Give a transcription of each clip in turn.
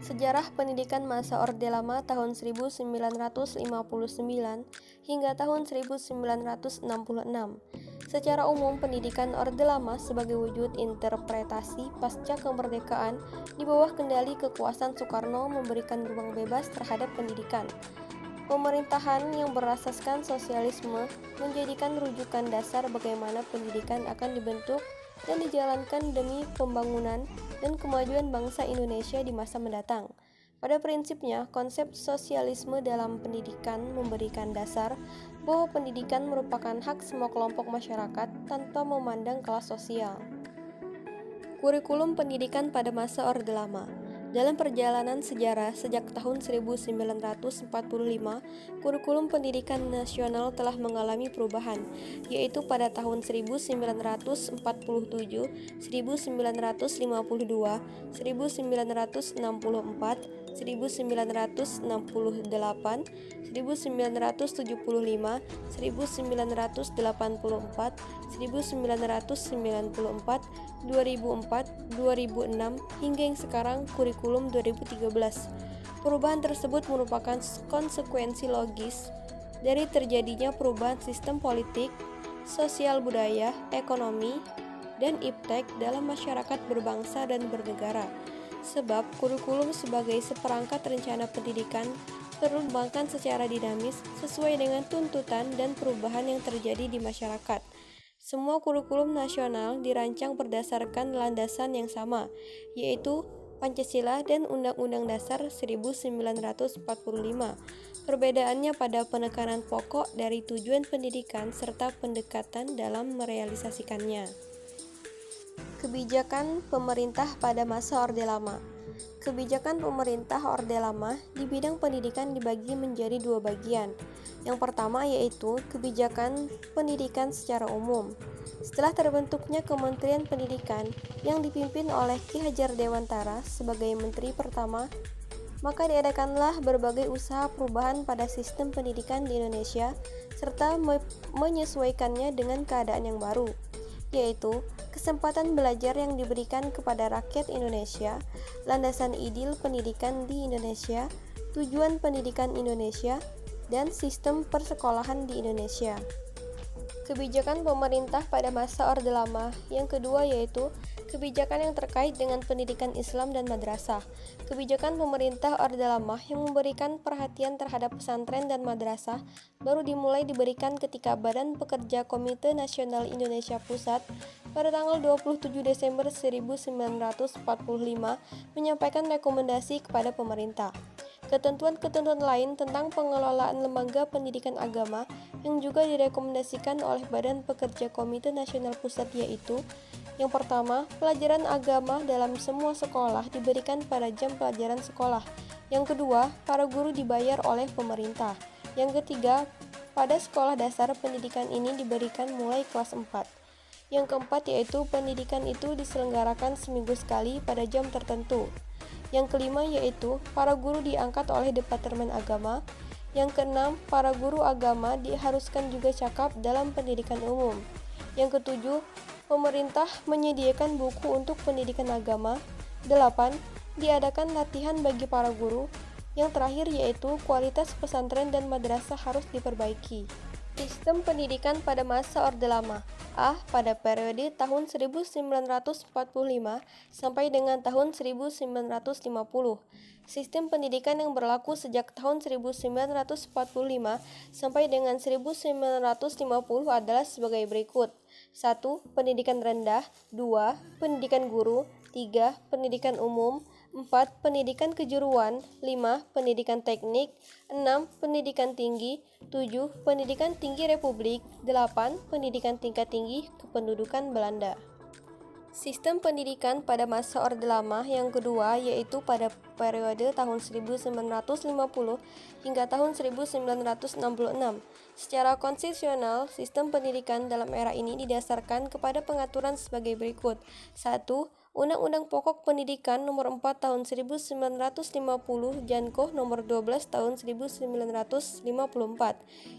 Sejarah pendidikan masa Orde Lama tahun 1959 hingga tahun 1966. Secara umum, pendidikan Orde Lama sebagai wujud interpretasi pasca kemerdekaan di bawah kendali kekuasaan Soekarno memberikan ruang bebas terhadap pendidikan. Pemerintahan yang berasaskan sosialisme menjadikan rujukan dasar bagaimana pendidikan akan dibentuk dan dijalankan demi pembangunan dan kemajuan bangsa Indonesia di masa mendatang. Pada prinsipnya, konsep sosialisme dalam pendidikan memberikan dasar bahwa pendidikan merupakan hak semua kelompok masyarakat tanpa memandang kelas sosial. Kurikulum pendidikan pada masa Orde Lama. Dalam perjalanan sejarah sejak tahun 1945, kurikulum pendidikan nasional telah mengalami perubahan, yaitu pada tahun 1947, 1952, 1964, 1968, 1975, 1975, 1984, 1994, 2004, 2006, hingga yang sekarang kurikulum 2013. Perubahan tersebut merupakan konsekuensi logis dari terjadinya perubahan sistem politik, sosial budaya, ekonomi, dan iptek dalam masyarakat berbangsa dan bernegara. Sebab kurikulum sebagai seperangkat rencana pendidikan perlu dikembangkan secara dinamis sesuai dengan tuntutan dan perubahan yang terjadi di masyarakat. Semua kurikulum nasional dirancang berdasarkan landasan yang sama, yaitu Pancasila dan Undang-Undang Dasar 1945. Perbedaannya pada penekanan pokok dari tujuan pendidikan serta pendekatan dalam merealisasikannya. Kebijakan pemerintah pada masa Orde Lama. Kebijakan pemerintah Orde Lama di bidang pendidikan dibagi menjadi dua bagian. Yang pertama yaitu kebijakan pendidikan secara umum. Setelah terbentuknya Kementerian Pendidikan yang dipimpin oleh Ki Hajar Dewantara sebagai Menteri pertama, maka diadakanlah berbagai usaha perubahan pada sistem pendidikan di Indonesia serta menyesuaikannya dengan keadaan yang baru, yaitu kesempatan belajar yang diberikan kepada rakyat Indonesia, landasan ideal pendidikan di Indonesia, tujuan pendidikan Indonesia, dan sistem persekolahan di Indonesia. Kebijakan pemerintah pada masa Orde Lama yang kedua yaitu kebijakan yang terkait dengan pendidikan Islam dan madrasah. Kebijakan pemerintah Orde Lama yang memberikan perhatian terhadap pesantren dan madrasah baru dimulai diberikan ketika Badan Pekerja Komite Nasional Indonesia Pusat pada tanggal 27 Desember 1945 menyampaikan rekomendasi kepada pemerintah. Ketentuan-ketentuan lain tentang pengelolaan lembaga pendidikan agama yang juga direkomendasikan oleh Badan Pekerja Komite Nasional Pusat yaitu: yang pertama, pelajaran agama dalam semua sekolah diberikan pada jam pelajaran sekolah. Yang kedua, para guru dibayar oleh pemerintah. Yang ketiga, pada sekolah dasar pendidikan ini diberikan mulai kelas 4. Yang keempat yaitu pendidikan itu diselenggarakan seminggu sekali pada jam tertentu. Yang kelima yaitu para guru diangkat oleh Departemen Agama. Yang keenam, para guru agama diharuskan juga cakap dalam pendidikan umum. Yang ketujuh, pemerintah menyediakan buku untuk pendidikan agama. 8. Diadakan latihan bagi para guru. Yang terakhir yaitu kualitas pesantren dan madrasah harus diperbaiki. Sistem pendidikan pada masa Orde Lama. A. Pada periode tahun 1945 sampai dengan tahun 1950. Sistem pendidikan yang berlaku sejak tahun 1945 sampai dengan 1950 adalah sebagai berikut. 1. Pendidikan rendah. 2. Pendidikan guru. 3. Pendidikan umum. 4. Pendidikan kejuruan. 5. Pendidikan teknik. 6. Pendidikan tinggi. 7. Pendidikan tinggi Republik. 8. Pendidikan tingkat tinggi kependudukan Belanda. Sistem pendidikan pada masa Orde Lama yang kedua yaitu pada periode tahun 1950 hingga tahun 1966. Secara konstitusional, sistem pendidikan dalam era ini didasarkan kepada pengaturan sebagai berikut. 1. Undang-Undang Pokok Pendidikan Nomor 4 Tahun 1950, Janko Nomor 12 Tahun 1954.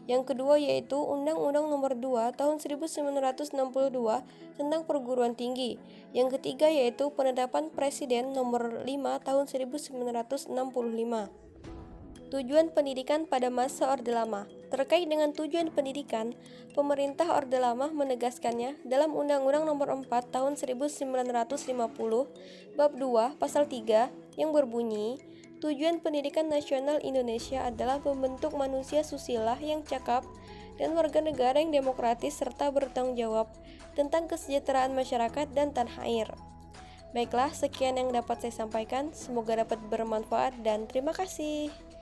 Yang kedua yaitu Undang-Undang Nomor 2 Tahun 1962 tentang perguruan tinggi. Yang ketiga yaitu Penetapan Presiden Nomor 5 Tahun 1965. Tujuan pendidikan pada masa Orde Lama. Terkait dengan tujuan pendidikan, pemerintah Orde Lama menegaskannya dalam Undang-Undang Nomor 4 Tahun 1950, Bab 2, Pasal 3, yang berbunyi, tujuan pendidikan nasional Indonesia adalah membentuk manusia susila yang cakap dan warga negara yang demokratis serta bertanggung jawab tentang kesejahteraan masyarakat dan tanah air. Baiklah, sekian yang dapat saya sampaikan. Semoga dapat bermanfaat dan terima kasih.